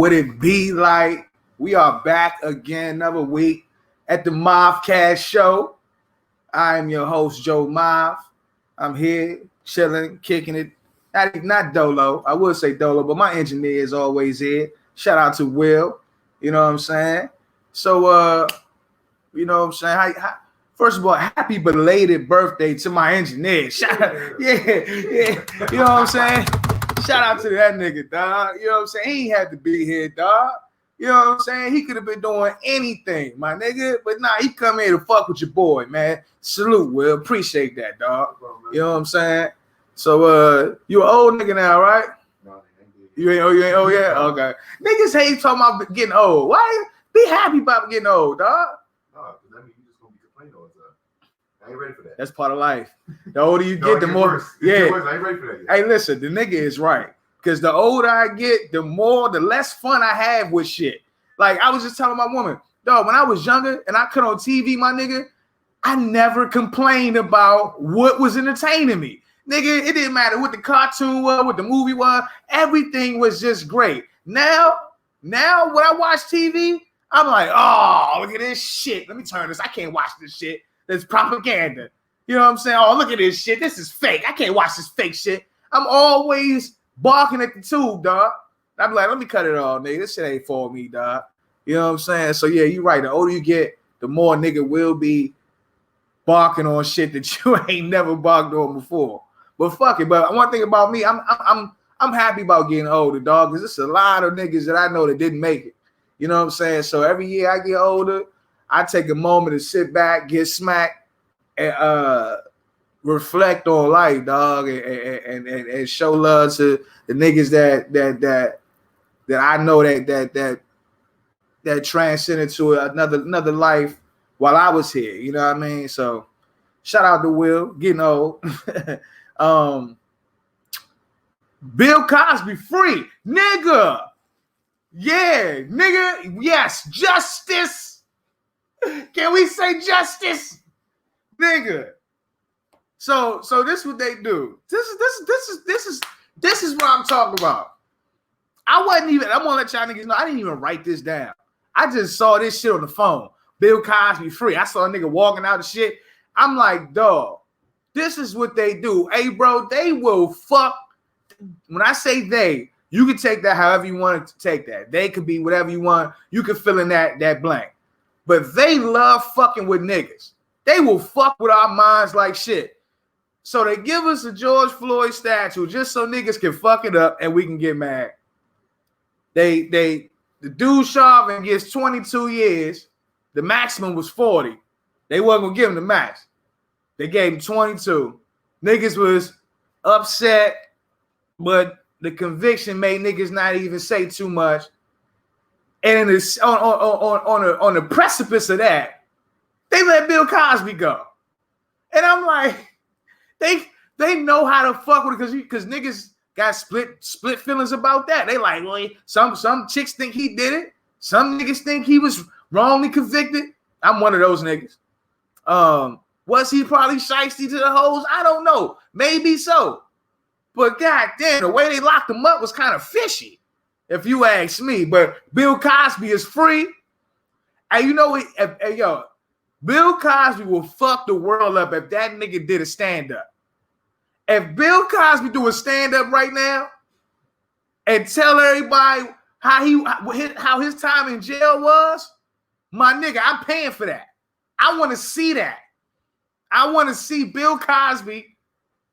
what it be like? We are back again, another week at the Maf Kast show. I am your host, JoMaf. I'm here, chilling, kicking it. Not Dolo. I would say Dolo, but my engineer is always here. Shout out to Will. You know what I'm saying? So, you know what I'm saying? First of all, happy belated birthday to my engineer. Yeah. You know what I'm saying? Shout out to that nigga, dog. You know what I'm saying? He ain't had to be here, dog. You know what I'm saying? He could have been doing anything, my nigga. But nah, he come here to fuck with your boy, man. Salute, Will. Appreciate that, dog. You know what I'm saying? So, you an old nigga now, right? No, you ain't old yet? Okay. Niggas hate talking about getting old. Why? Be happy about getting old, dog. No, because that means you just gonna be complaining all the time. I ain't ready for that. That's part of life. The older you get, the more. Worse. Yeah. Worse. I ain't ready for that yet. Hey, listen, the nigga is right. Because the older I get, the less fun I have with shit. Like, I was just telling my woman, dog, when I was younger and I cut on TV, my nigga, I never complained about what was entertaining me. Nigga, it didn't matter what the cartoon was, what the movie was. Everything was just great. Now when I watch TV, I'm like, oh, look at this shit. Let me turn this. I can't watch this shit. There's propaganda. You know what I'm saying? Oh, look at this shit. This is fake. I can't watch this fake shit. I'm always barking at the tube, dog. I'm like, let me cut it off, nigga. This shit ain't for me, dog. You know what I'm saying? So, yeah, you're right. The older you get, the more nigga will be barking on shit that you ain't never barked on before. But fuck it. But one thing about me, I'm happy about getting older, dog, because there's a lot of niggas that I know that didn't make it. You know what I'm saying? So every year I get older, I take a moment to sit back, get smacked, and reflect on life, dog, and show love to the niggas that I know that transcended to another life while I was here. You know what I mean? So shout out to Will, getting old. Bill Cosby free, nigga. Yeah, nigga. Yes, justice. Can we say justice, nigga? So this is what they do. This is what I'm talking about. I'm gonna let y'all niggas know. I didn't even write this down. I just saw this shit on the phone. Bill Cosby free. I saw a nigga walking out of shit. I'm like, dog, this is what they do. Hey, bro, they will fuck. When I say they, you can take that however you want to take that. They could be whatever you want. You can fill in that blank. But they love fucking with niggas. They will fuck with our minds like shit. So they give us a George Floyd statue just so niggas can fuck it up and we can get mad. The dude Chauvin gets 22 years. The maximum was 40. They wasn't gonna give him the max. They gave him 22. Niggas was upset, but the conviction made niggas not even say too much. And it's on the precipice of that, they let Bill Cosby go. And I'm like, they know how to fuck with it because niggas got split feelings about that. They like, well, some chicks think he did it. Some niggas think he was wrongly convicted. I'm one of those niggas. Was he probably shiesty to the hoes? I don't know. Maybe so. But goddamn, the way they locked him up was kind of fishy, if you ask me. But Bill Cosby is free. And you know what? Yo, Bill Cosby will fuck the world up if that nigga did a stand-up. If Bill Cosby do a stand-up right now and tell everybody how his time in jail was, my nigga, I'm paying for that. I want to see that. I want to see Bill Cosby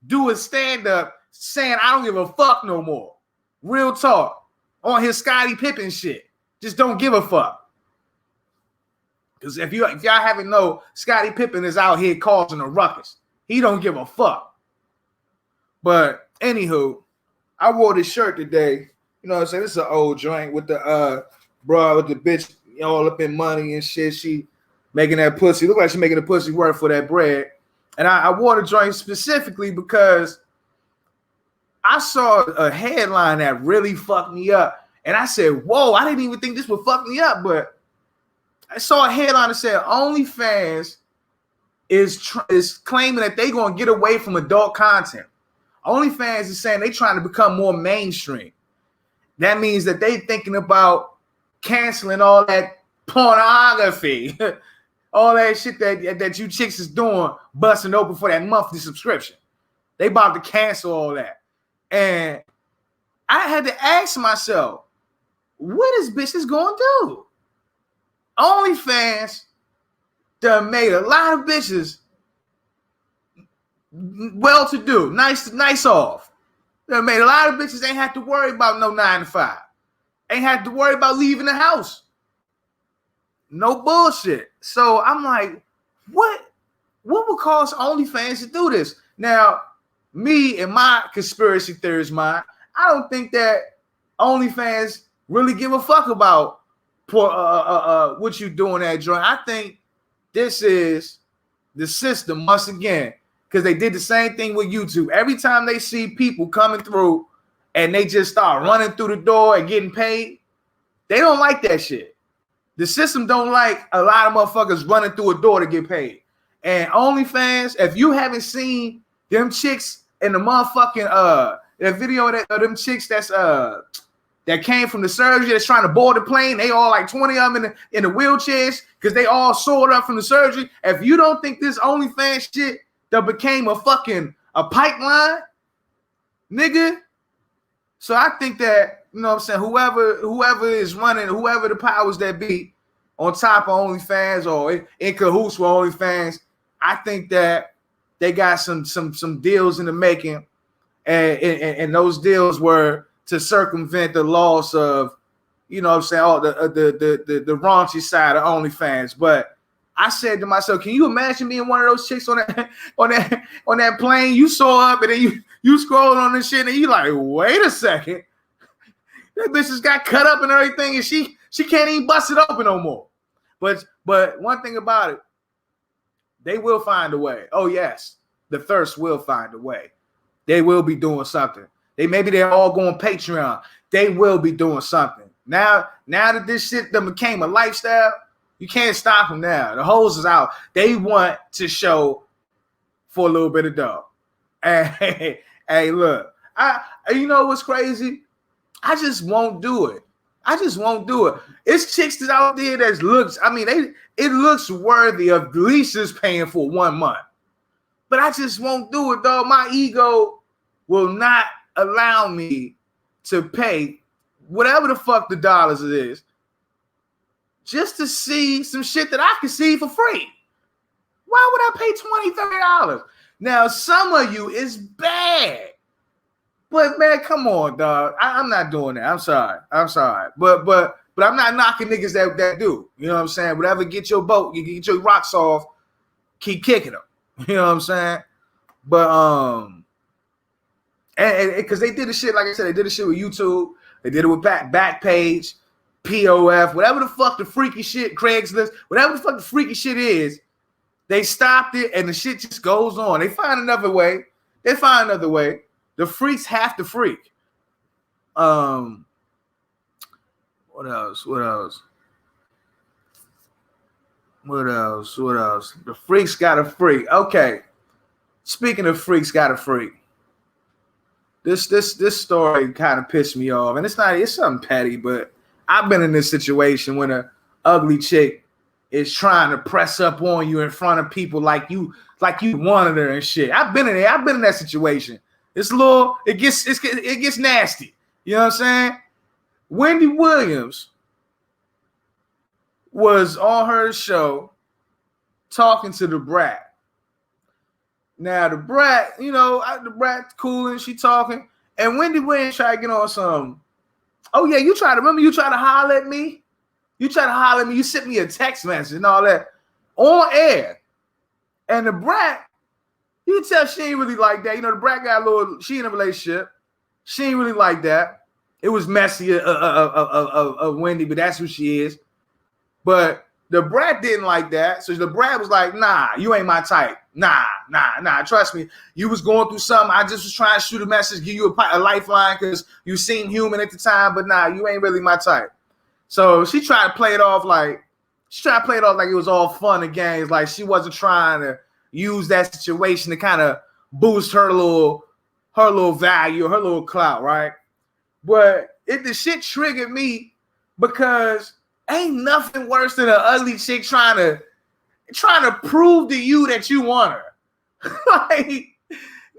do a stand-up saying, I don't give a fuck no more. Real talk. On his Scottie Pippen shit. Just don't give a fuck. Because if y'all haven't know, Scottie Pippen is out here causing a ruckus. He don't give a fuck. But anywho, I wore this shirt today. You know what I'm saying? This is an old joint with the bro, with the bitch all up in money and shit. She making that pussy. Look like she making the pussy work for that bread. And I wore the joint specifically because I saw a headline that really fucked me up. And I said, whoa, I didn't even think this would fuck me up. But I saw a headline that said OnlyFans is claiming that they're going to get away from adult content. OnlyFans is saying they're trying to become more mainstream. that means that they thinking about canceling all that pornography, all that shit that you chicks is doing, busting open for that monthly subscription. They about to cancel all that. And I had to ask myself, what is bitches going to do? OnlyFans done made a lot of bitches well-to-do, nice off. Done made a lot of bitches ain't have to worry about no 9 to 5. Ain't have to worry about leaving the house. No bullshit. So I'm like, what would cause OnlyFans to do this? Now, me and my conspiracy theorist mind, I don't think that OnlyFans really give a fuck about what you doing at joint. I think this is the system once again, because they did the same thing with YouTube. Every time they see people coming through and they just start running through the door and getting paid, they don't like that shit. The system don't like a lot of motherfuckers running through a door to get paid. And OnlyFans, if you haven't seen them chicks in the motherfucking that video of them chicks that came from the surgery that's trying to board the plane, they all like 20 of them in the wheelchairs because they all soared up from the surgery. If you don't think this OnlyFans shit that became a pipeline, nigga. So I think that, you know what I'm saying, whoever is running, whoever the powers that be on top of OnlyFans or in cahoots with OnlyFans, I think that they got some deals in the making, and those deals were to circumvent the loss of, you know what I'm saying, all the raunchy side of OnlyFans. But I said to myself, can you imagine being one of those chicks on that plane? You saw up and then you scrolling on this shit and you like, wait a second, that bitch just got cut up and everything, and she can't even bust it open no more. But one thing about it, they will find a way. Oh yes, the thirst will find a way. They will be doing something. Maybe they're all going Patreon. They will be doing something. Now that this shit done became a lifestyle, you can't stop them now. The hose is out. They want to show for a little bit of dough. Hey, look, you know what's crazy? I just won't do it. It's chicks that's out there that looks, I mean, it looks worthy of at least just paying for 1 month. But I just won't do it, though. My ego will not allow me to pay whatever the fuck the dollars it is just to see some shit that I can see for free. Why would I pay $20, $30? Now, some of you is bad. But man, come on, dog. I'm not doing that. I'm sorry. But I'm not knocking niggas that do. You know what I'm saying? Whatever get your boat, you get your rocks off, keep kicking them. You know what I'm saying? But and because they did the shit, like I said, they did the shit with YouTube. They did it with Backpage, POF, whatever the fuck the freaky shit, Craigslist, whatever the fuck the freaky shit is. They stopped it, and the shit just goes on. They find another way. The freaks have to freak. What else? The freaks gotta freak. Okay. Speaking of freaks gotta freak. This story kind of pissed me off. And it's something petty, but I've been in this situation when a ugly chick is trying to press up on you in front of people like you wanted her and shit. I've been in there. I've been in that situation. It gets nasty. You know what I'm saying? Wendy Williams was on her show talking to the Brat. Now the Brat, the Brat's cool and she talking, and Wendy Williams tried to get on some. Oh yeah, you try to holler at me. You sent me a text message and all that on air, and the Brat. You can tell she ain't really like that. The Brat got she in a relationship. She ain't really like that. It was messy of Wendy, but that's who she is. But the Brat didn't like that. So the Brat was like, nah, you ain't my type. Nah. Trust me. You was going through something. I just was trying to shoot a message, give you a lifeline because you seemed human at the time. But nah, you ain't really my type. So she tried to play it off like it was all fun and games. Like she wasn't trying to use that situation to kind of boost her little value, her little clout, right? But the shit triggered me because ain't nothing worse than an ugly chick trying to prove to you that you want her. Like,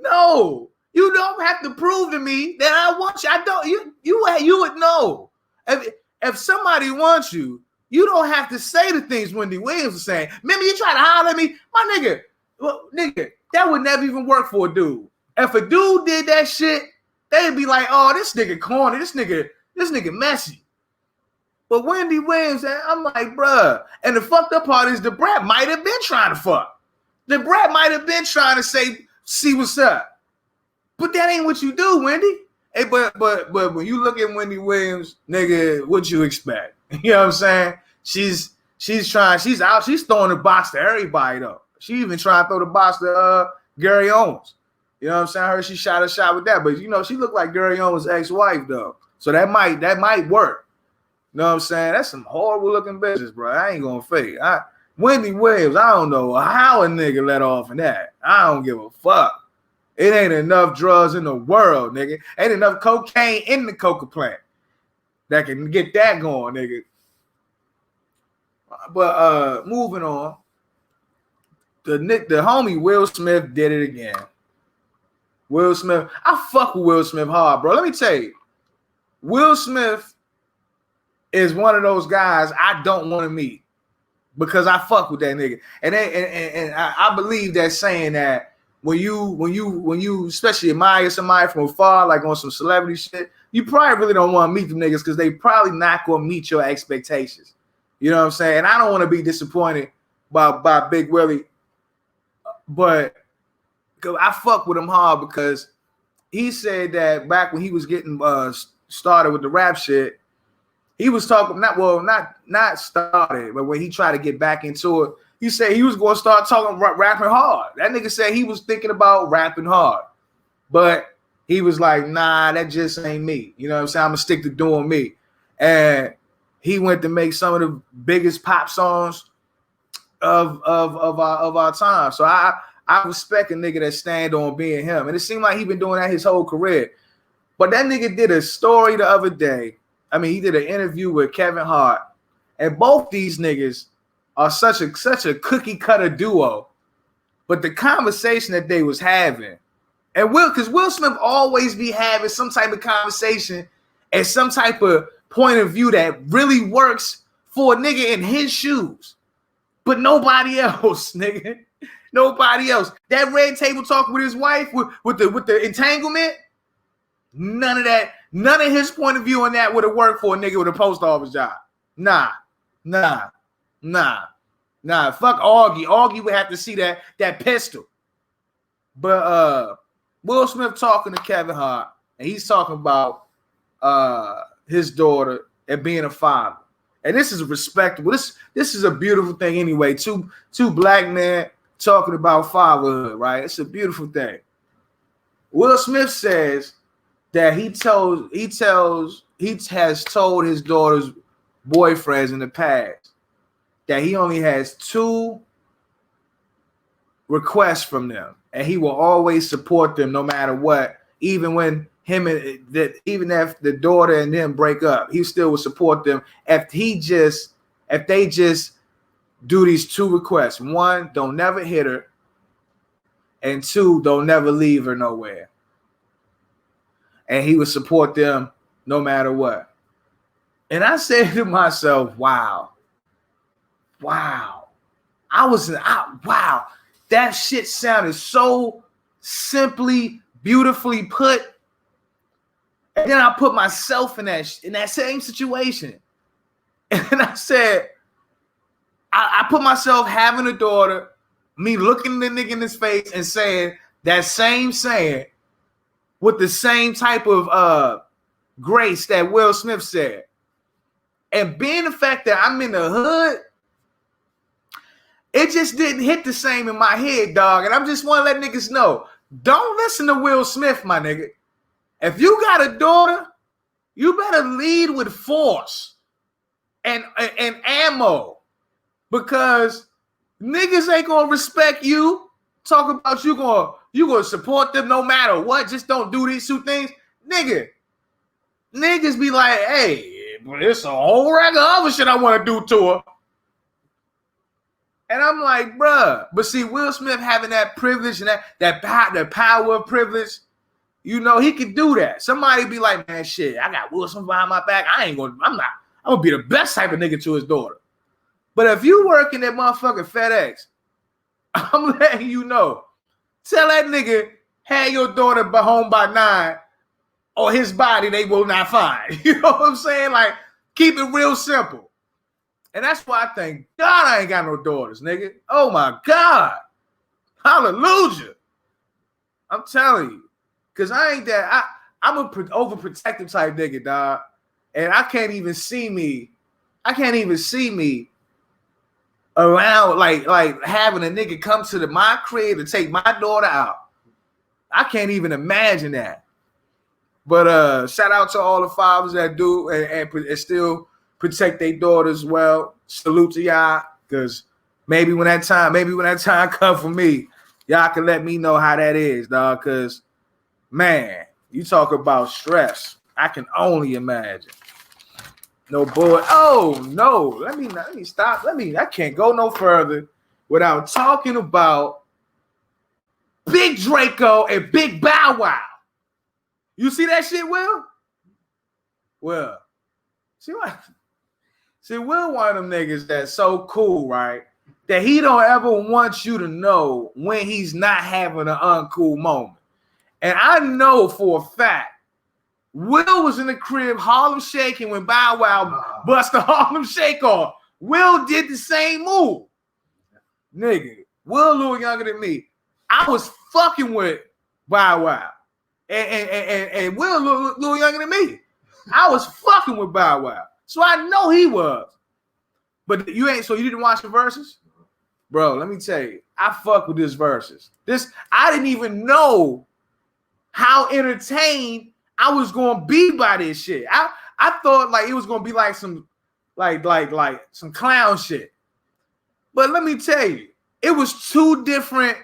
no, you don't have to prove to me that I want you. I don't. You would know if somebody wants you. You don't have to say the things Wendy Williams was saying. Remember, you try to holler at me, my nigga. Well, nigga, that would never even work for a dude. If a dude did that shit, they'd be like, "Oh, this nigga corny. This nigga messy." But Wendy Williams, I'm like, bruh. And the fucked up part is the brat might have been trying to fuck. The brat might have been trying to see what's up. But that ain't what you do, Wendy. Hey, but when you look at Wendy Williams, nigga, what you expect? You know what I'm saying? She's out, she's throwing the box to everybody though. She even trying to throw the box to Gary Owens. You know what I'm saying? I heard she shot a shot with that, but you know, she looked like Gary Owens' ex-wife though. So that might work. You know what I'm saying? That's some horrible looking business, bro. I ain't gonna fake. Wendy Williams, I don't know how a nigga let off in that. I don't give a fuck. It ain't enough drugs in the world, nigga. Ain't enough cocaine in the coca plant that can get that going, nigga. But moving on. The homie Will Smith did it again. Will Smith, I fuck with Will Smith hard, bro. Let me tell you, Will Smith is one of those guys I don't want to meet because I fuck with that nigga. And I believe that saying that when you especially admire somebody from afar, like on some celebrity shit, you probably really don't want to meet them niggas because they probably not gonna meet your expectations. You know what I'm saying? And I don't want to be disappointed by Big Willie, but I fuck with him hard because he said that back when he was getting started with the rap shit, he was talking not started, but when he tried to get back into it, he said he was going to start rapping hard. That nigga said he was thinking about rapping hard, but he was like, nah, that just ain't me. You know what I'm saying? I'm gonna stick to doing me. And he went to make some of the biggest pop songs of our time. So I respect a nigga that stand on being him. And it seemed like he been doing that his whole career. But that nigga did a story the other day. I mean, he did an interview with Kevin Hart. And both these niggas are such a cookie cutter duo. But the conversation that they was having, and because Will Smith always be having some type of conversation and some type of point of view that really works for a nigga in his shoes. But nobody else, nigga. Nobody else. That red table talk with his wife with the entanglement, none of that, none of his point of view on that would have worked for a nigga with a post office job. Nah. Fuck Augie. Augie would have to see that pistol. But Will Smith talking to Kevin Hart, and he's talking about his daughter and being a father. And this is respectable. This is a beautiful thing anyway. Two black men talking about fatherhood, right? It's a beautiful thing. Will Smith says that he has told his daughter's boyfriends in the past that he only has 2 requests from them, and he will always support them no matter what, even when even if the daughter and them break up, he still will support them if they just do these 2 requests. 1, don't never hit her, and 2, don't never leave her nowhere. And he would support them no matter what. And I said to myself, wow. Wow. That shit sounded so simply, beautifully put. And then I put myself in that same situation. And I said, I put myself having a daughter, me looking the nigga in his face and saying that same saying with the same type of grace that Will Smith said. And being the fact that I'm in the hood, it just didn't hit the same in my head, dog. And I just want to let niggas know, don't listen to Will Smith, my nigga. If you got a daughter, you better lead with force and ammo, because niggas ain't gonna respect you. Talk about you gonna support them no matter what. Just don't do these 2 things, nigga. niggas be like, hey, but it's a whole rack of other shit I want to do to her. And I'm like, bruh. But see, Will Smith having that privilege and that power of privilege, you know, he could do that. Somebody be like, man, shit, I got Will Smith behind my back. I'm gonna be the best type of nigga to his daughter. But if you working at motherfucking FedEx, I'm letting you know. Tell that nigga, have your daughter home by 9, or his body they will not find. You know what I'm saying? Like, keep it real simple. And that's why I thank God I ain't got no daughters, nigga. Oh my God. Hallelujah. I'm telling you. Cause I ain't that. I'm a overprotective type nigga, dog. And I can't even see me around like having a nigga come to my crib to take my daughter out. I can't even imagine that. But shout out to all the fathers that do and still protect their daughters well. Salute to y'all, because maybe when that time come for me, y'all can let me know how that is, dog. Because man, you talk about stress. I can only imagine. No boy. Oh no. Let me stop. I can't go no further without talking about Big Draco and Big Bow Wow. You see that shit, Will? Well, see Will one of them niggas that's so cool, right? That he don't ever want you to know when he's not having an uncool moment. And I know for a fact, Will was in the crib Harlem shaking when Bow Wow bust the Harlem Shake off. Will did the same move. Nigga, Will a little younger than me. I was fucking with Bow Wow. And Will a little younger than me. I was fucking with Bow Wow. So I know he was. But you didn't watch the verses? Bro, let me tell you, I fuck with this verses. I didn't even know how entertained I was gonna be by this shit. I thought like it was gonna be like some like some clown shit. But let me tell you, it was two different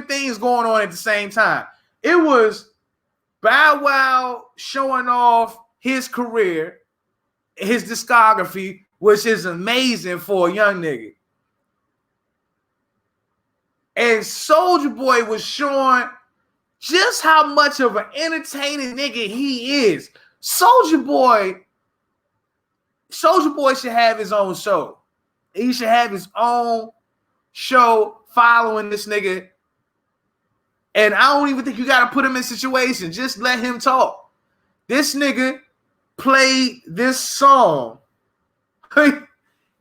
things going on at the same time. It was Bow Wow showing off his career, his discography, which is amazing for a young nigga. And Soulja Boy was showing just how much of an entertaining nigga he is. Soulja Boy should have his own show. He should have his own show following this nigga. And I don't even think you got to put him in situations. Just let him talk. This nigga played this song.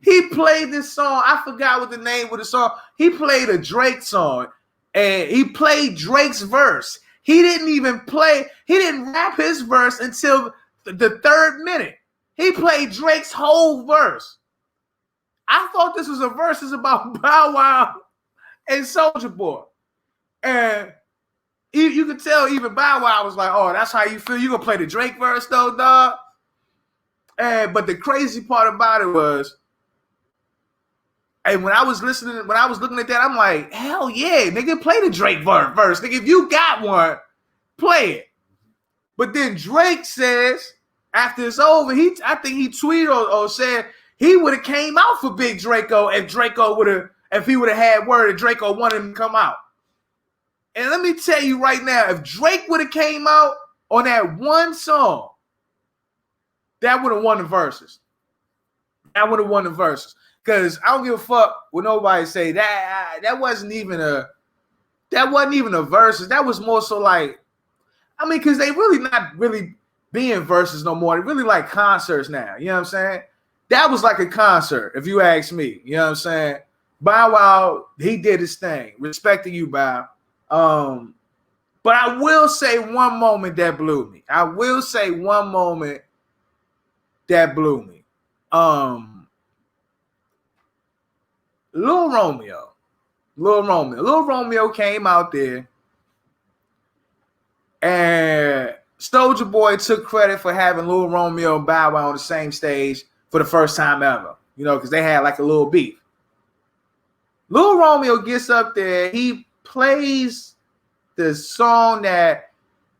He played this song. I forgot what the name of the song. He played a Drake song. And he played Drake's verse. He didn't rap his verse until the 3rd minute. He played Drake's whole verse. I thought this was a verses about Bow Wow and Soulja Boy. And you could tell even Bow Wow was like, oh, that's how you feel? You gonna play the Drake verse though, dog? But the crazy part about it was, and when I was looking at that, I'm like, hell yeah, nigga, play the Drake verse. Nigga, if you got one, play it. But then Drake says, after it's over, I think he tweeted or said he would have came out for Big Draco if he would have had word that Draco wanted him to come out. And let me tell you right now, if Drake would have came out on that one song, that would have won the verses. Because I don't give a fuck what nobody say. That wasn't even a verses. That was more so like, I mean, because they really not really being verses no more. They really like concerts now. You know what I'm saying? That was like a concert, if you ask me. You know what I'm saying? Bow Wow, he did his thing. Respect to you, Bow. But I will say one moment that blew me. Lil Romeo came out there, and Soulja Boy took credit for having Lil Romeo and Bow Wow on the same stage for the first time ever, you know, because they had like a little beef. Lil Romeo gets up there, he plays the song that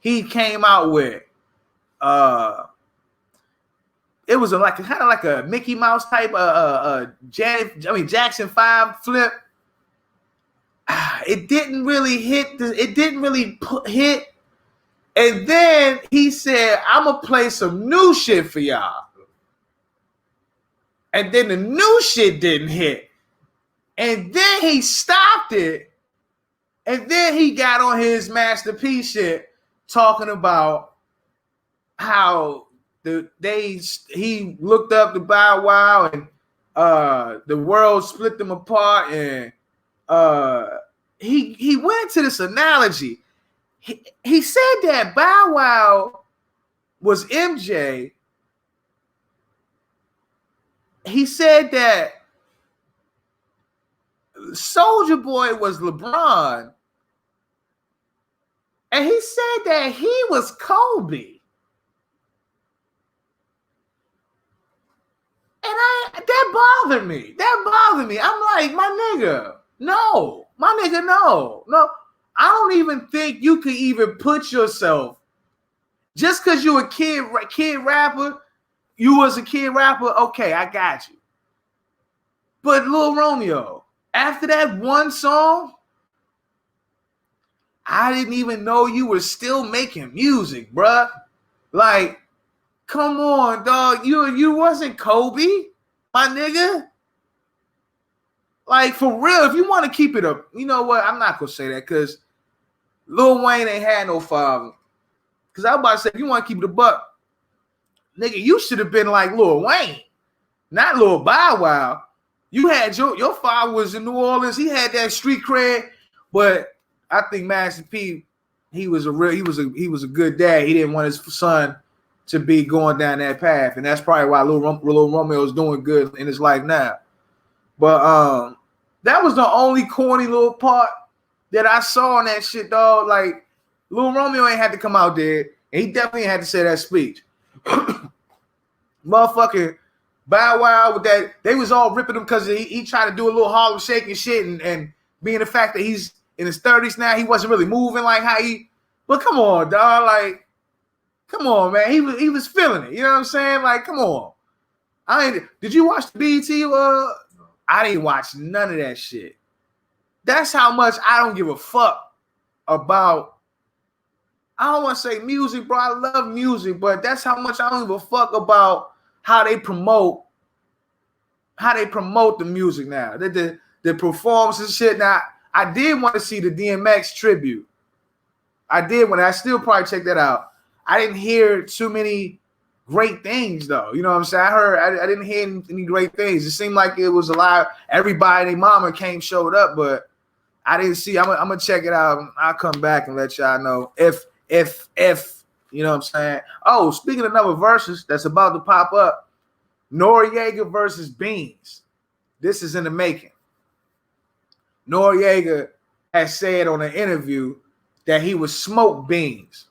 he came out with, it was like kind of like a Mickey Mouse type Jackson 5 flip. It didn't really hit. It didn't really hit. And then he said, "I'm gonna play some new shit for y'all." And then the new shit didn't hit. And then he stopped it. And then he got on his masterpiece shit, talking about how he looked up to Bow Wow and the world split them apart, and he went to this analogy. He said that Bow Wow was MJ. He said that Soulja Boy was LeBron, and he said that he was Kobe. And that bothered me. I'm like, my nigga, no. No. I don't even think you could even put yourself, just because you a kid rapper, you was a kid rapper, okay, I got you. But Lil Romeo, after that one song, I didn't even know you were still making music, bruh. Like, come on, dog. You wasn't Kobe, my nigga. Like, for real, if you want to keep it up, you know what? I'm not going to say that because Lil Wayne ain't had no father. Because I was about to say, if you want to keep it a buck, nigga, you should have been like Lil Wayne, not Lil Bow Wow. You had your father was in New Orleans. He had that street cred, but I think Master P, he was a good dad. He didn't want his son to be going down that path, and that's probably why Lil Romeo is doing good in his life now. But that was the only corny little part that I saw in that shit, dog. Like, Lil Romeo ain't had to come out there, and he definitely had to say that speech. Motherfucking Bow Wow with that, they was all ripping him because he tried to do a little Harlem Shake and shit, and being the fact that he's in his 30s now, he wasn't really moving like how he. But come on, dog, like, come on, man, he was feeling it. You know what I'm saying? Like, come on. Did you watch the BET? I didn't watch none of that shit. That's how much I don't give a fuck about. I don't want to say music, bro. I love music, but that's how much I don't give a fuck about how they promote the music now. The performance and shit. Now, I did want to see the DMX tribute. I still probably check that out. I didn't hear too many great things though. You know what I'm saying? I didn't hear any great things. It seemed like it was a lot. Everybody, their mama showed up, but I didn't see. I'm gonna check it out. I'll come back and let y'all know if you know what I'm saying. Oh, speaking of another verses that's about to pop up, Noriega versus Beans. This is in the making. Noriega has said on an interview that he would smoke Beans.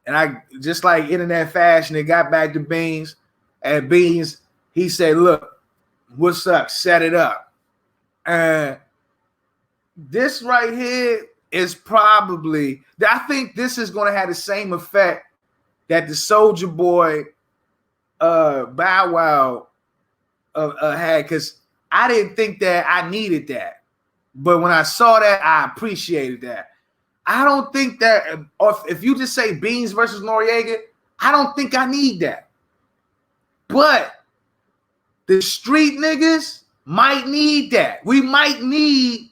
And I just like internet fashion, it got back to Beans. And Beans, he said, look, what's up? Set it up. And this right here is probably, I think this is going to have the same effect that the Soulja Boy Bow Wow had, because I didn't think that I needed that. But when I saw that, I appreciated that. I don't think that, or if you just say Beans versus Noriega, I don't think I need that. But the street niggas might need that. We might need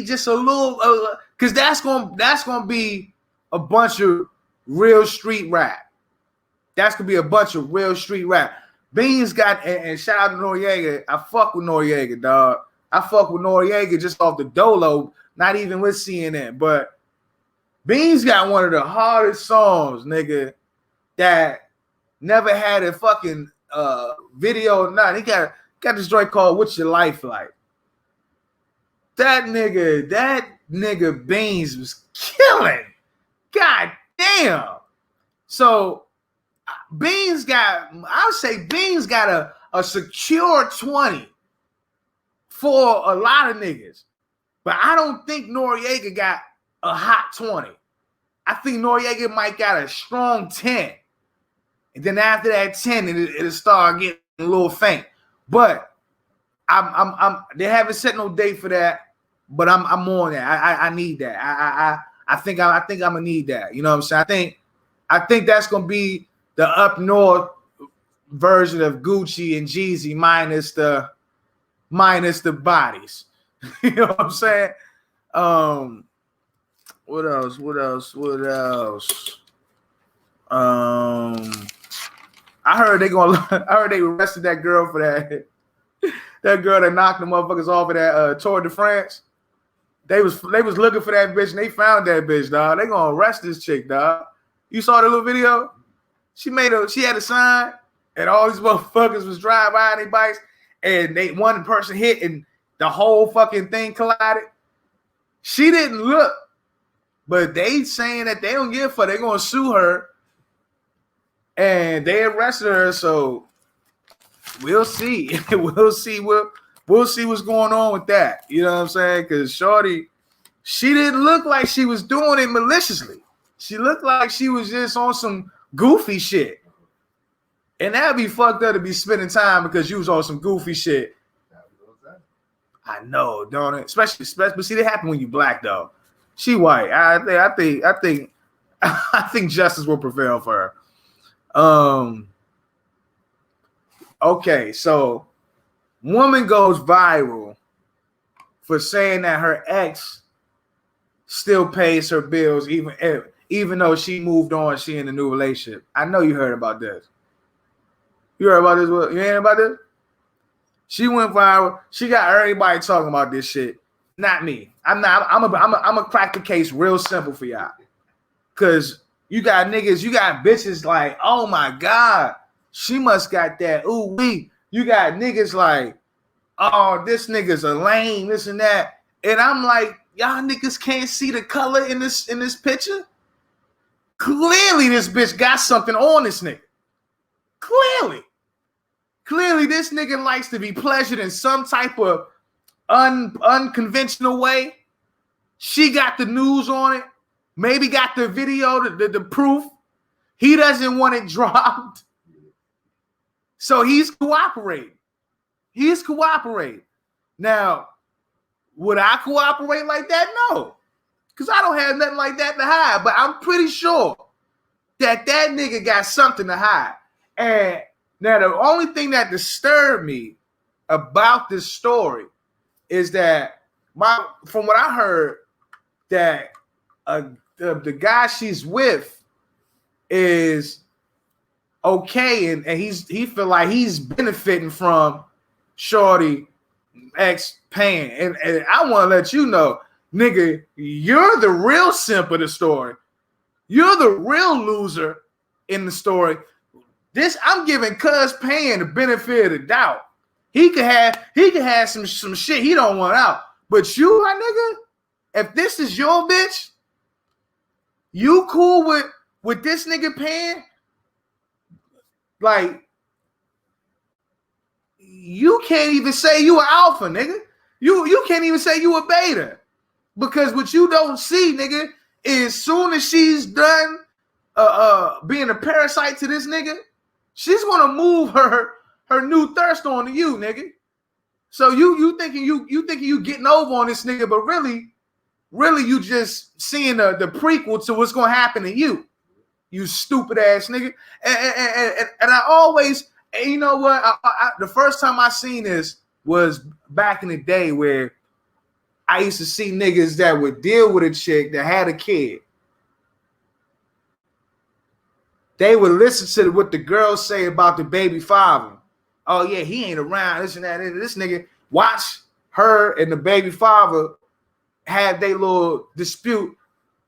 just a little, because that's gonna be a bunch of real street rap. That's gonna be a bunch of real street rap. Beans got, and shout out to Noriega. I fuck with Noriega, dog. I fuck with Noriega just off the dolo. Not even with CNN, but Beans got one of the hardest songs, nigga, that never had a fucking video or nothing. He got this joint called "What's Your Life Like?" That nigga Beans was killing. God damn. So Beans got, I would say Beans got a secure 20 for a lot of niggas. But I don't think Noriega got a hot 20. I think Noriega might got a strong 10. And then after that 10, it'll start getting a little faint. But they haven't set no date for that. But I'm on that. I need that. I think I'm gonna need that. You know what I'm saying? I think that's gonna be the up north version of Gucci and Jeezy minus the bodies. You know what I'm saying? What else? I heard they arrested that girl for that girl that knocked the motherfuckers off of that Tour de France. They was looking for that bitch and they found that bitch, dog. They gonna arrest this chick, dog. You saw the little video? She had a sign and all these motherfuckers was driving by on their bikes and one person hit and the whole fucking thing collided. She didn't look, but they saying that they don't give a fuck. They're gonna sue her and they arrested her. So we'll see. We'll see what's going on with that. You know what I'm saying? Because Shorty, she didn't look like she was doing it maliciously. She looked like she was just on some goofy shit. And that'd be fucked up to be spending time because you was on some goofy shit. I know, don't it? Especially, but see, that happen when you black though. She white. I think justice will prevail for her. Okay, so woman goes viral for saying that her ex still pays her bills even though she moved on, she in a new relationship. I know you heard about this. You heard about this? You heard about this? She went viral. She got everybody talking about this shit. Not me. I'm a crack the case real simple for y'all. Cause you got niggas, you got bitches like, oh my God, she must got that. Ooh wee. You got niggas like, oh, this nigga's a lame, this and that. And I'm like, y'all niggas can't see the color in this picture. Clearly, this bitch got something on this nigga. Clearly, this nigga likes to be pleasured in some type of unconventional way. She got the news on it. Maybe got the video, the proof. He doesn't want it dropped. So he's cooperating. Now, would I cooperate like that? No. Because I don't have nothing like that to hide. But I'm pretty sure that nigga got something to hide. And now the only thing that disturbed me about this story is that from what I heard, that the guy she's with is okay, and he feel like he's benefiting from Shorty ex paying. And I want to let you know, nigga, you're the real simp of the story. You're the real loser in the story. I'm giving Cuz paying the benefit of the doubt. He could have some shit he don't want out. But you, my nigga, if this is your bitch, you cool with this nigga paying? Like, you can't even say you an alpha, nigga. You can't even say you a beta. Because what you don't see, nigga, is soon as she's done being a parasite to this nigga, she's gonna move her new thirst onto you, nigga. So you thinking you getting over on this nigga, but really you just seeing the prequel to what's gonna happen to you. You stupid ass nigga. And I always, and you know what? The first time I seen this was back in the day where I used to see niggas that would deal with a chick that had a kid. They would listen to what the girls say about the baby father. Oh yeah, he ain't around, this and that. This nigga, watch her and the baby father have their little dispute.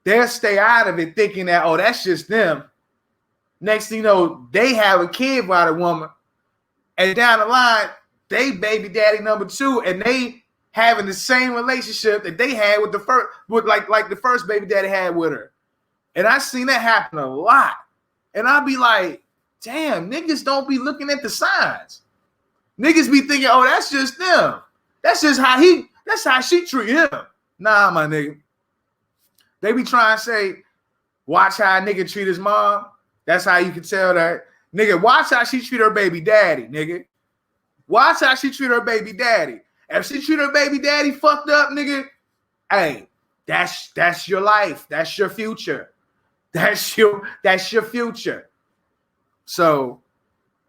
They'll stay out of it thinking that, oh, that's just them. Next thing you know, they have a kid by the woman. And down the line, they baby daddy number 2, and they having the same relationship that they had with the first, like the first baby daddy had with her. And I seen that happen a lot. And I'll be like, damn, niggas don't be looking at the signs. Niggas be thinking, oh, that's just them. That's how she treat him. Nah, my nigga. They be trying to say, Watch how a nigga treat his mom. That's how you can tell that. Nigga, watch how she treat her baby daddy, nigga. Watch how she treat her baby daddy. If she treat her baby daddy fucked up, nigga, hey, that's your life. That's your future. That's your future. So,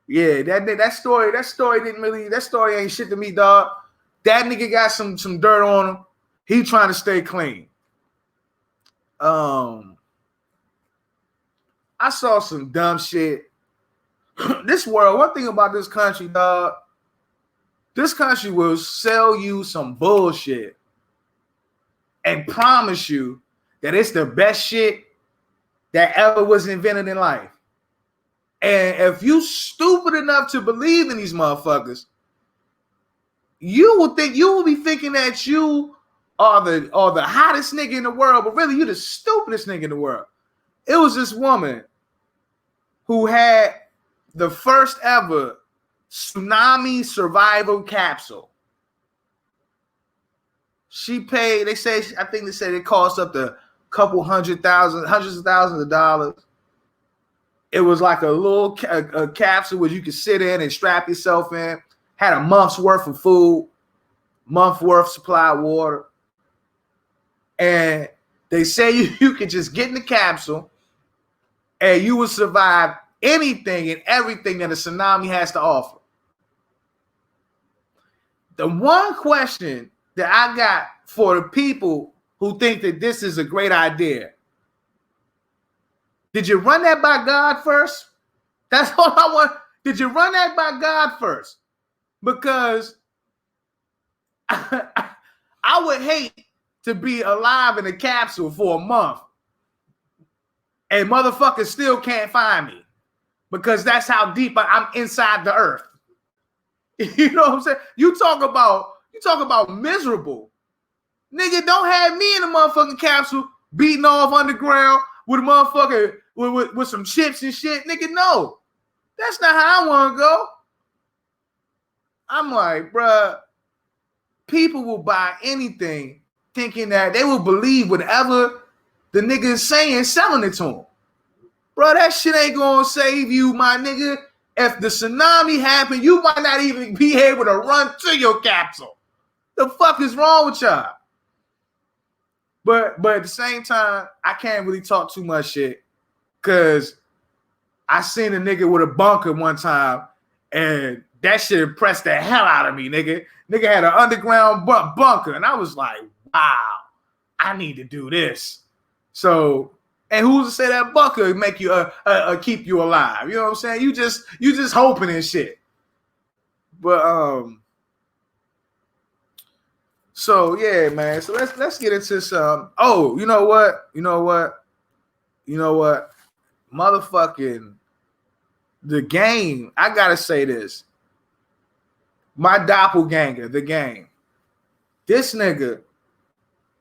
yeah, that story ain't shit to me, dog. That nigga got some dirt on him. He trying to stay clean. I saw some dumb shit. This world, one thing about this country, dog, this country will sell you some bullshit and promise you that it's the best shit that ever was invented in life. And if you stupid enough to believe in these motherfuckers, you will be thinking that you are the hottest nigga in the world, but really you the stupidest nigga in the world. It was this woman who had the first ever tsunami survival capsule. She paid, I think they said it cost up to hundreds of thousands of dollars. It was like a little a capsule where you could sit in and strap yourself in. Had a month's worth of food, month worth supply of water. And they say you could just get in the capsule and you will survive anything and everything that a tsunami has to offer. The one question that I got for the people who think that this is a great idea: did you run that by God first? That's all I want. Did you run that by God first? Because I would hate to be alive in a capsule for a month and motherfuckers still can't find me because that's how deep I'm inside the earth. You know what I'm saying? You talk about miserable. Nigga, don't have me in a motherfucking capsule beating off underground with a motherfucker with some chips and shit. Nigga, no. That's not how I want to go. I'm like, bruh, people will buy anything thinking that they will believe whatever the nigga is saying, selling it to them. Bro, that shit ain't gonna save you, my nigga. If the tsunami happened, you might not even be able to run to your capsule. The fuck is wrong with y'all? But at the same time, I can't really talk too much shit because I seen a nigga with a bunker one time and that shit impressed the hell out of me, nigga. Nigga had an underground bunker, and I was like, wow, I need to do this. So, and who's to say that bunker make you keep you alive? You know what I'm saying? You just hoping and shit. But so yeah, man. So let's get into some. Oh, you know what? Motherfucking the game. I gotta say this. My doppelganger, the game. This nigga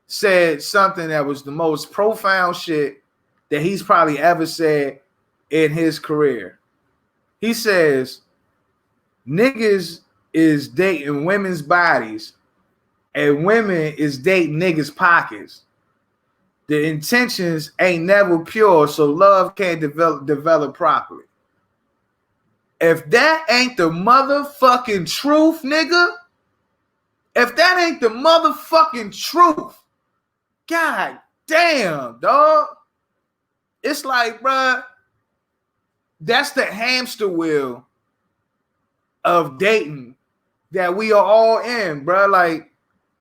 said something that was the most profound shit that he's probably ever said in his career. He says, niggas is dating women's bodies and women is dating niggas' pockets. The intentions ain't never pure, so love can't develop properly. If that ain't the motherfucking truth, nigga, if that ain't the motherfucking truth, god damn, dog. It's like, bruh, that's the hamster wheel of dating that we are all in, bruh. Like,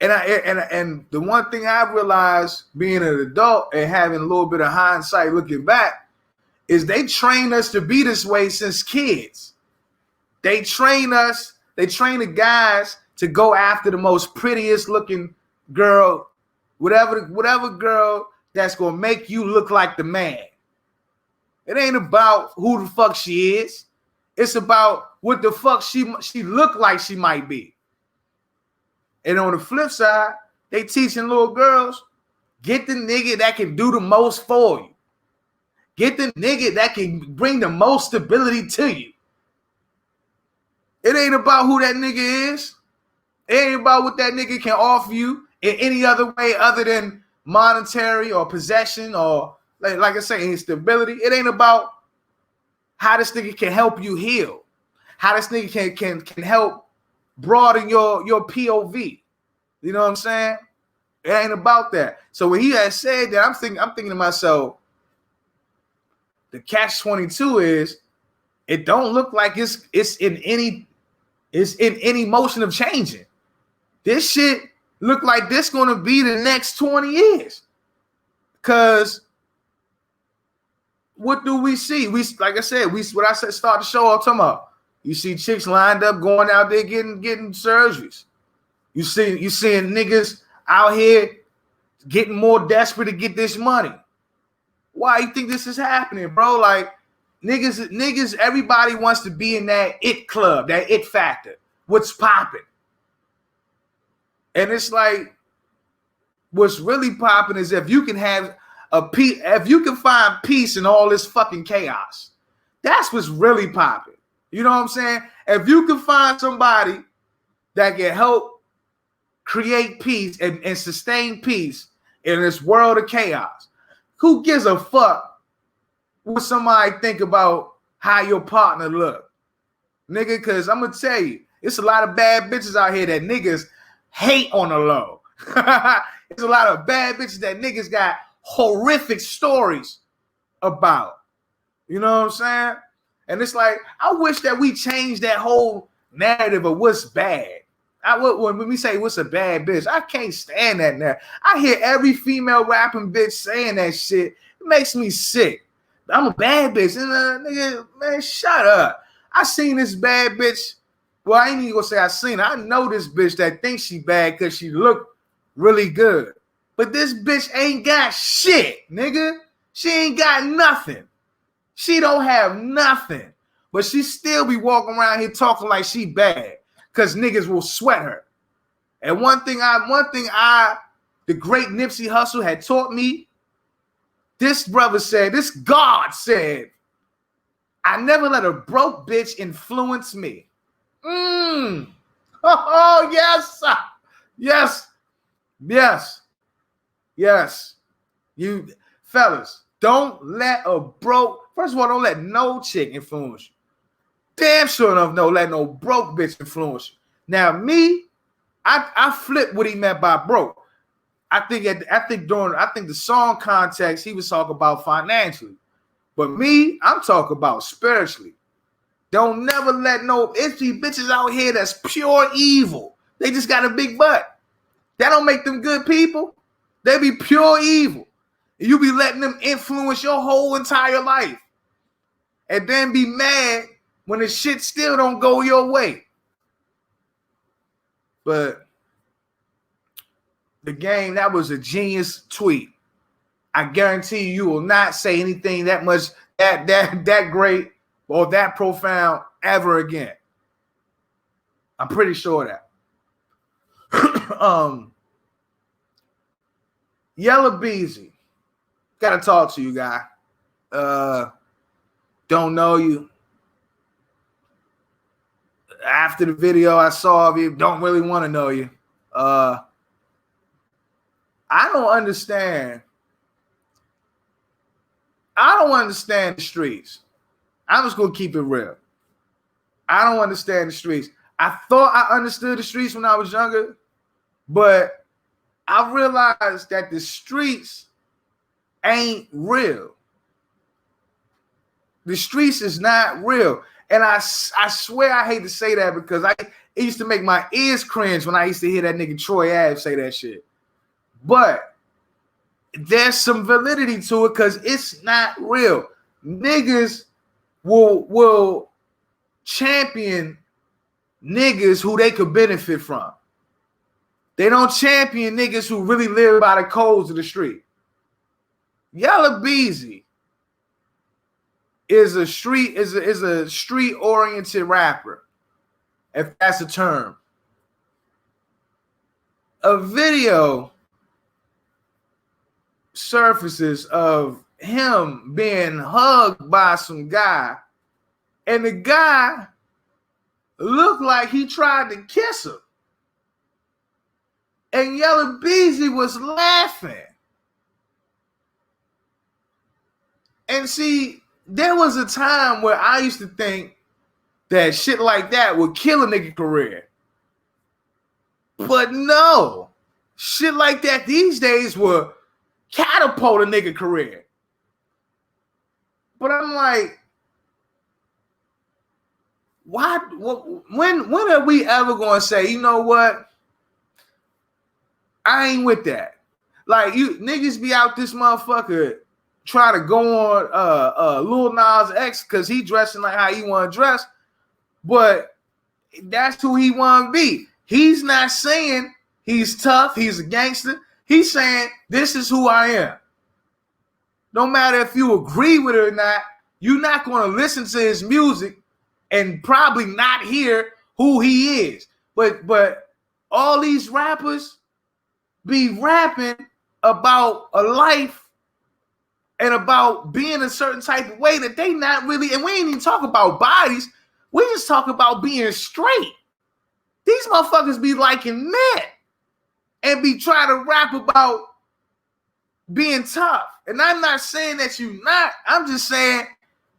and the one thing I've realized being an adult and having a little bit of hindsight looking back is they train us to be this way since kids. They train the guys to go after the most prettiest looking girl, whatever girl that's gonna make you look like the man. It ain't about who the fuck she is. It's about what the fuck she look like she might be. And on the flip side, they teaching little girls, get the nigga that can do the most for you. Get the nigga that can bring the most stability to you. It ain't about who that nigga is. It ain't about what that nigga can offer you in any other way other than monetary or possession or like I say, instability. It ain't about how this nigga can help you heal, how this nigga can help broaden your POV. You know what I'm saying? It ain't about that. So when he had said that, I'm thinking to myself, the catch-22 is it don't look like it's in any motion of changing. This shit look like this gonna be the next 20 years. Cause what do we see? We, like I said, start the show off talking about. You see chicks lined up going out there getting surgeries. You seeing niggas out here getting more desperate to get this money. Why you think this is happening, bro? Like niggas, everybody wants to be in that it club, that it factor. What's popping? And it's like, what's really popping is if you can have if you can find peace in all this fucking chaos. That's what's really popping. You know what I'm saying? If you can find somebody that can help create peace and sustain peace in this world of chaos, who gives a fuck what somebody think about how your partner look? Nigga, because I'm going to tell you, it's a lot of bad bitches out here that niggas hate on the low. There's a lot of bad bitches that niggas got horrific stories about. You know what I'm saying? And it's like, I wish that we changed that whole narrative of what's bad. When we say what's a bad bitch, I can't stand that now. I hear every female rapping bitch saying that shit. It makes me sick. I'm a bad bitch. And, nigga, man, shut up. I seen this bad bitch. Well, I ain't even gonna say I seen her. I know this bitch that thinks she bad because she look really good. But this bitch ain't got shit, nigga. She ain't got nothing. She don't have nothing. But she still be walking around here talking like she bad because niggas will sweat her. And one thing the great Nipsey Hussle had taught me, this God said, I never let a broke bitch influence me. Oh, yes. Yes. You fellas, don't let first of all, don't let no chick influence you. Damn sure enough, don't let no broke bitch influence you. Now, me, I flipped what he meant by broke. I think the song context he was talking about financially. But me, I'm talking about spiritually. Don't never let it's these bitches out here that's pure evil. They just got a big butt. That don't make them good people. They be pure evil. You be letting them influence your whole entire life. And then be mad when the shit still don't go your way. But the game, that was a genius tweet. I guarantee you will not say anything that much, that great or that profound ever again. I'm pretty sure that. Yellow Beezy. Gotta talk to you, guy. Don't know you. After the video I saw of you, don't really want to know you. I don't understand. I don't understand the streets. I'm just gonna keep it real. I don't understand the streets. I thought I understood the streets when I was younger, but I realized that the streets ain't real. The streets is not real. And I swear I hate to say that because it used to make my ears cringe when I used to hear that nigga Troy Ave say that shit. But there's some validity to it because it's not real. Niggas will champion niggas who they could benefit from. They don't champion niggas who really live by the codes of the street. Yellow Beezy is a street oriented rapper, if that's a term. A video surfaces of him being hugged by some guy, and the guy looked like he tried to kiss him. And Yellow Beezy was laughing. And see, there was a time where I used to think that shit like that would kill a nigga career. But no, shit like that these days will catapult a nigga career. But I'm like, why? When are we ever going to say, you know what? I ain't with that. Like, you niggas be out this motherfucker trying to go on Lil Nas X because he dressing like how he want to dress, but that's who he want to be. He's not saying he's tough, he's a gangster. He's saying this is who I am. No matter if you agree with it or not, you're not going to listen to his music and probably not hear who he is. But all these rappers be rapping about a life and about being a certain type of way that they not really, and we ain't even talk about bodies. We just talk about being straight. These motherfuckers be liking that and be trying to rap about being tough. And I'm not saying that you not. I'm just saying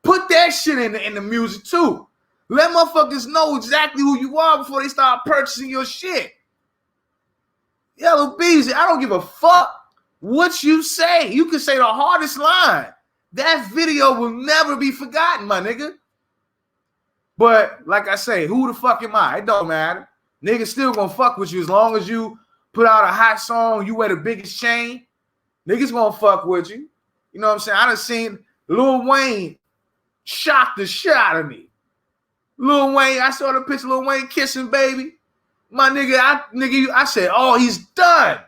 put that shit in the music too. Let motherfuckers know exactly who you are before they start purchasing your shit. Yellow Beezy, I don't give a fuck what you say. You can say the hardest line. That video will never be forgotten, my nigga. But like I say, who the fuck am I? It don't matter. Niggas still gonna fuck with you as long as you put out a hot song, you wear the biggest chain. Niggas gonna fuck with you. You know what I'm saying? I done seen Lil Wayne shock the shit out of me. Lil Wayne, I saw the picture of Lil Wayne kissing baby. My nigga, I said, oh, he's done.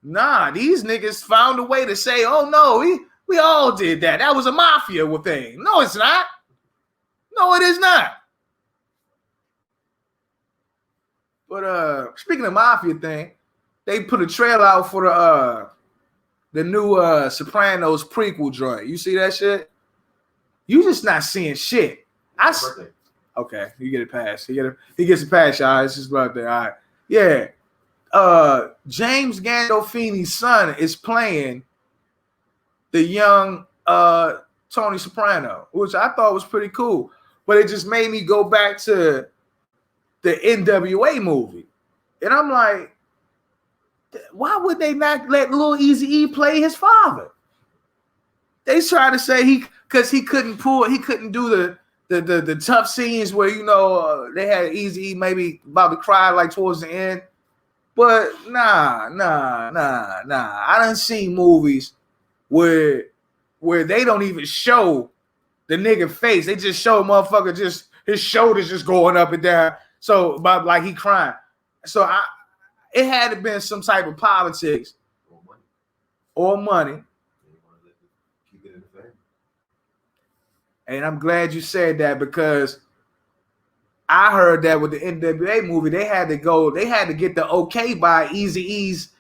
Nah, these niggas found a way to say, oh no, we all did that. That was a mafia thing. No, it's not. No, it is not. But speaking of mafia thing, they put a trailer out for the new Sopranos prequel joint. You see that shit? You just not seeing shit. Okay, you get it passed. He gets it passed, y'all. It's his birthday. All right. Yeah. James Gandolfini's son is playing the young Tony Soprano, which I thought was pretty cool. But it just made me go back to the NWA movie. And I'm like, why would they not let Lil Eazy-E play his father? They try to say because he couldn't do the tough scenes where, you know, they had Eazy-E maybe about to cry like towards the end. But nah. I done seen movies where they don't even show the nigga face. They just show motherfucker just his shoulders just going up and down. So about like he crying. So it had to been some type of politics or money. And I'm glad you said that because I heard that with the NWA movie, they had to get the okay by Eazy-E's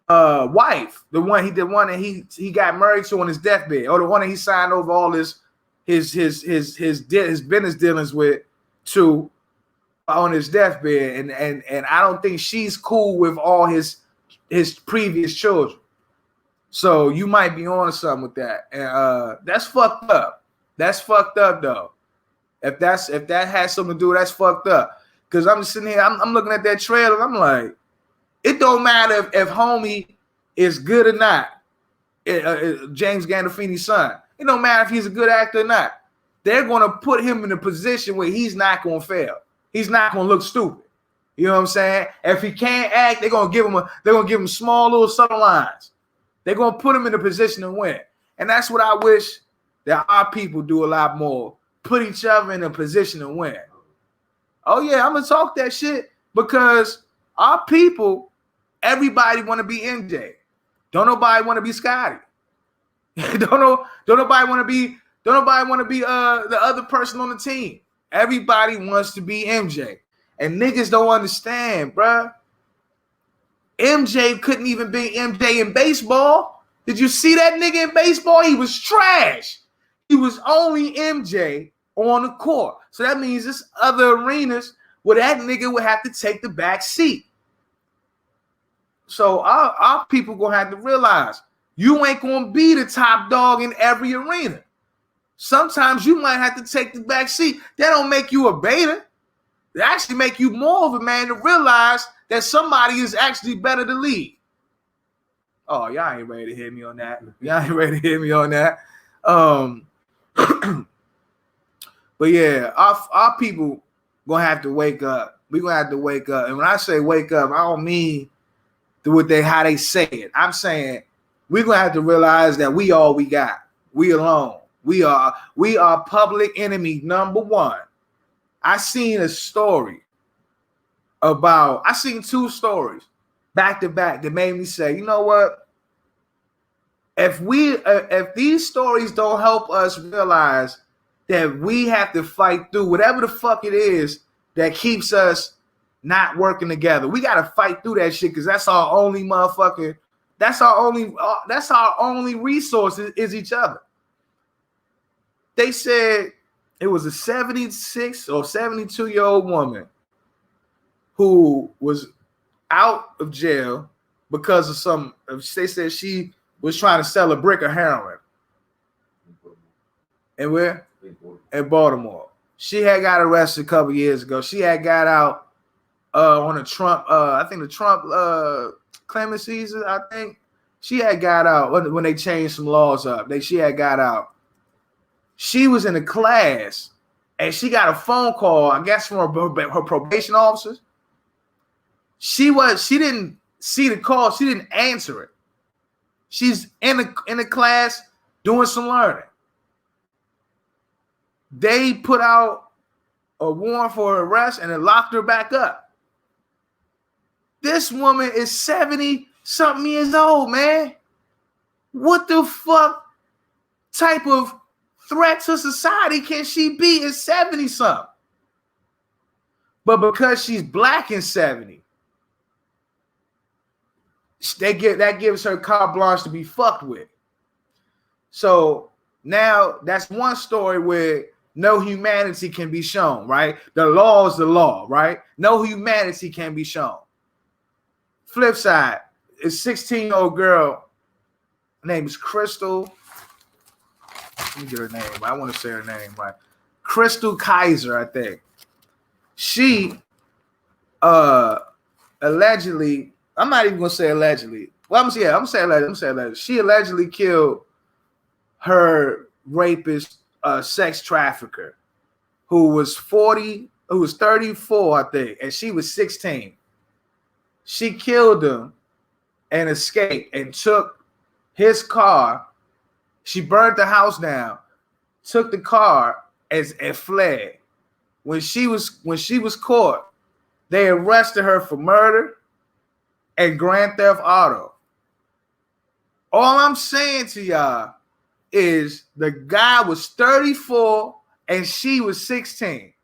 wife, the one that he got married to on his deathbed, or the one that he signed over all his business dealings with to on his deathbed, and I don't think she's cool with all his previous children. So you might be on something with that, and that's fucked up. That's fucked up though. If that has something to do, that's fucked up. Because I'm just sitting here, I'm looking at that trailer, I'm like, it don't matter if homie is good or not. James Gandolfini's son. It don't matter if he's a good actor or not. They're gonna put him in a position where he's not gonna fail. He's not gonna look stupid. You know what I'm saying? If he can't act, they're gonna give him small little subtle lines. They're gonna put him in a position to win. And that's what I wish that our people do a lot more. Put each other in a position to win. Oh yeah, I'm gonna talk that shit because our people, everybody want to be MJ. Don't nobody want to be Scotty. don't nobody want to be the other person on the team. Everybody wants to be MJ. And niggas don't understand, bruh. MJ couldn't even be MJ in baseball. Did you see that nigga in baseball? He was trash. He was only MJ on the court. So that means there's other arenas where that nigga would have to take the back seat. So our people gonna have to realize You ain't gonna be the top dog in every arena. Sometimes you might have to take the back seat. That don't make you a beta. It actually make you more of a man to realize that somebody is actually better to lead. Oh, y'all ain't ready to hear me on that. Y'all ain't ready to hear me on that. But yeah, our people gonna have to wake up. We're gonna have to wake up. And when I say wake up, I don't mean how they say it. I'm saying we're gonna have to realize that we all we got. We alone. We are public enemy number one. I seen two stories back to back that made me say, you know what? If these stories don't help us realize that we have to fight through whatever the fuck it is that keeps us not working together, we gotta fight through that shit because that's our only resource is each other. They said it was a 76 or 72-year-old woman who was out of jail because of they said she was trying to sell a brick of heroin. And where? In Baltimore. She had got arrested a couple years ago. She had got out on a Trump, I think the Trump clemencies, I think. She had got out when they changed some laws up. She had got out. She was in a class and she got a phone call, I guess, from her probation officers. She didn't see the call. She didn't answer it. She's in a class doing some learning. They put out a warrant for her arrest and then locked her back up. This woman is 70-something years old, man. What the fuck type of threat to society can she be at 70-something? But because she's black and 70, that gives her carte blanche to be fucked with. So now that's one story where no humanity can be shown, right? The law is the law, right? No humanity can be shown. Flip side, a 16-year-old girl, her name is Crystal. Let me get her name. I want to say her name right. Crystal Kaiser, I think. She allegedly, I'm not even gonna say allegedly. Well, I'm gonna say allegedly. She allegedly killed her rapist, sex trafficker, who was 34, I think, and she was 16. She killed him and escaped and took his car. She burned the house down, took the car and fled. When she was caught, they arrested her for murder and grand theft auto. All I'm saying to y'all is the guy was 34 and she was 16.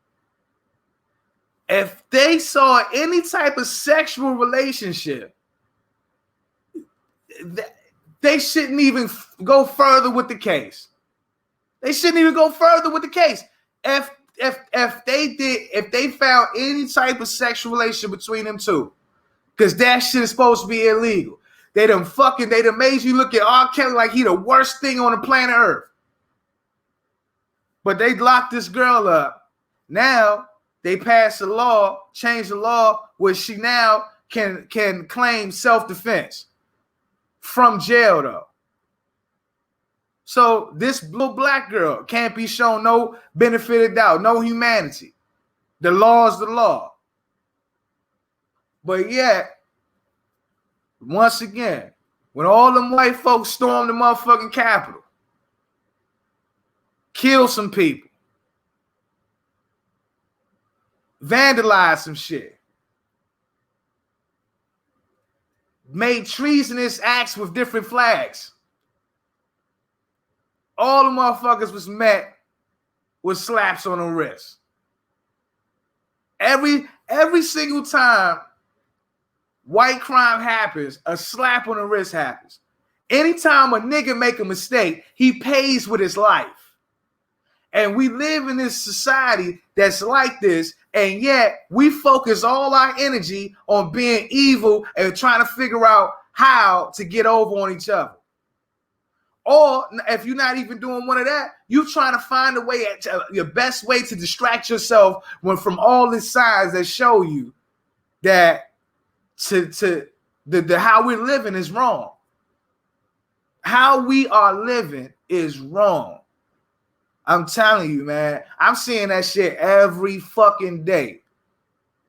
If they saw any type of sexual relationship, they shouldn't even go further with the case. If they found any type of sexual relationship between them two, because that shit is supposed to be illegal. They done made you look at R. Kelly like he the worst thing on the planet Earth. But they locked this girl up. Now they passed a law, changed the law, where she now can claim self-defense from jail though. So this little black girl can't be shown no benefit of doubt, no humanity. The law is the law. But yet, once again, when all them white folks stormed the motherfucking Capitol, killed some people, vandalized some shit, made treasonous acts with different flags, all the motherfuckers was met with slaps on the wrist. Every single time white crime happens, a slap on the wrist happens. Anytime a nigga make a mistake, he pays with his life. And we live in this society that's like this, and yet we focus all our energy on being evil and trying to figure out how to get over on each other. Or if you're not even doing one of that, you're trying to find a way, your best way to distract yourself from all the signs that show you that the how we're living is wrong. How we are living is wrong. I'm telling you, man. I'm seeing that shit every fucking day.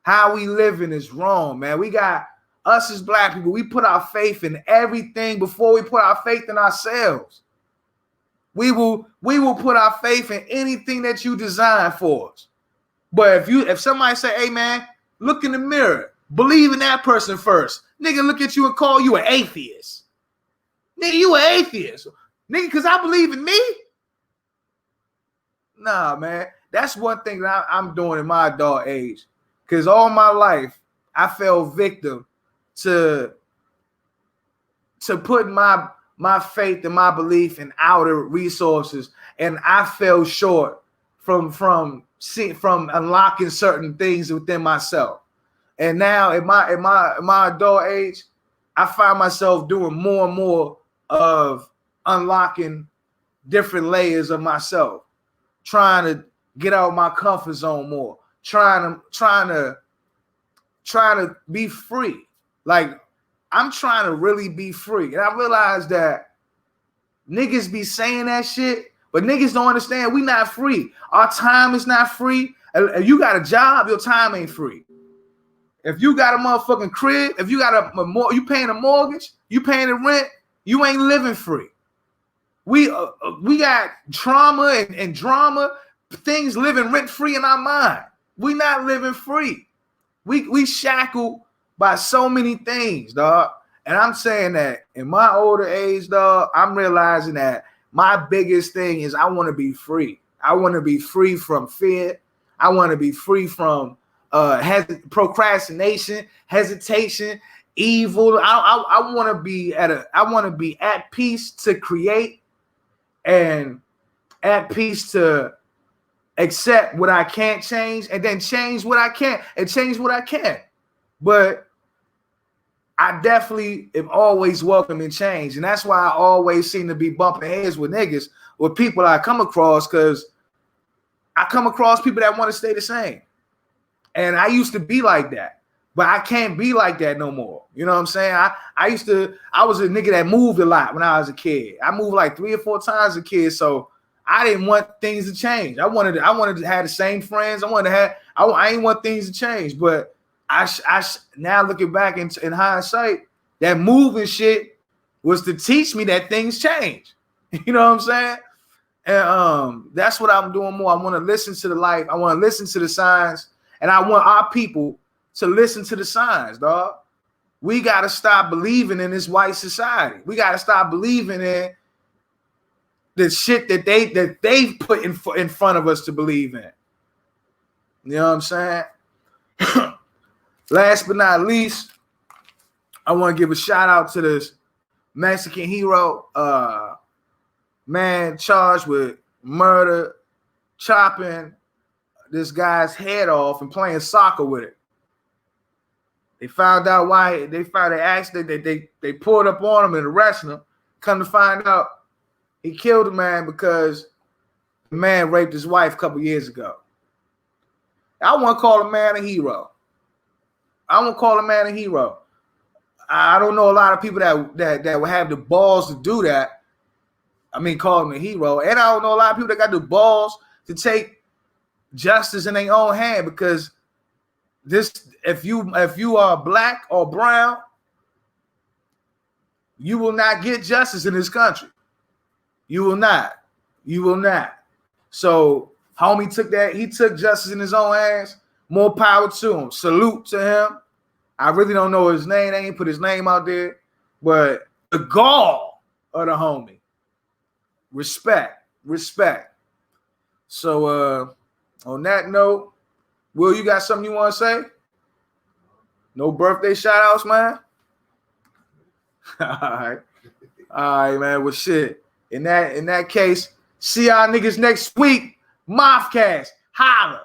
How we living is wrong, man. We got us as black people. We put our faith in everything before we put our faith in ourselves. We will put our faith in anything that you design for us. But if somebody say, hey man, look in the mirror, believe in that person first. Nigga, look at you and call you an atheist. Nigga, you an atheist. Nigga, because I believe in me? Nah, man. That's one thing that I'm doing in my adult age. Because all my life, I fell victim to put my faith and my belief in outer resources. And I fell short from unlocking certain things within myself. And now in my adult age, I find myself doing more and more of unlocking different layers of myself, trying to get out of my comfort zone more, trying to be free. Like I'm trying to really be free. And I realize that niggas be saying that shit, but niggas don't understand we not free. Our time is not free. If you got a job, your time ain't free. If you got a motherfucking crib, if you got you paying a mortgage, you paying the rent, you ain't living free. We got trauma and drama, things living rent free in our mind. We not living free. We shackled by so many things, dog. And I'm saying that in my older age, dog, I'm realizing that my biggest thing is I want to be free. I want to be free from fear. I want to be free from procrastination, hesitation, evil. I want to be at peace to create and at peace to accept what I can't change and then change what I can and change what I can. But I definitely am always welcoming change. And that's why I always seem to be bumping heads with niggas, with people I come across, because I come across people that want to stay the same. And I used to be like that, but I can't be like that no more. You know what I'm saying? I was a nigga that moved a lot when I was a kid. I moved like 3 or 4 times as a kid. So I didn't want things to change. I wanted to have the same friends. I didn't want things to change. But I now looking back in hindsight, that moving shit was to teach me that things change. You know what I'm saying? And that's what I'm doing more. I want to listen to the life. I want to listen to the signs. And I want our people to listen to the signs, dog. We got to stop believing in this white society. We got to stop believing in the shit that they've put in front of us to believe in. You know what I'm saying? Last but not least, I want to give a shout out to this Mexican hero, man charged with murder, chopping this guy's head off and playing soccer with it. They found out why. They pulled up on him and arrested him. Come to find out, he killed the man because the man raped his wife a couple years ago. I want to call a man a hero. I don't know a lot of people that would have the balls to do that. I mean, call him a hero. And I don't know a lot of people that got the balls to take justice in their own hand, because if you are black or brown, you will not get justice in this country. You will not. So homie he took justice in his own hands. More power to him. Salute to him. I really don't know his name. They ain't put his name out there, but the gall of the homie. Respect. So on that note, Will, you got something you want to say? No birthday shout outs, man? All right, man. Well, shit. In that case, see y'all niggas next week. Maf Kast. Holla.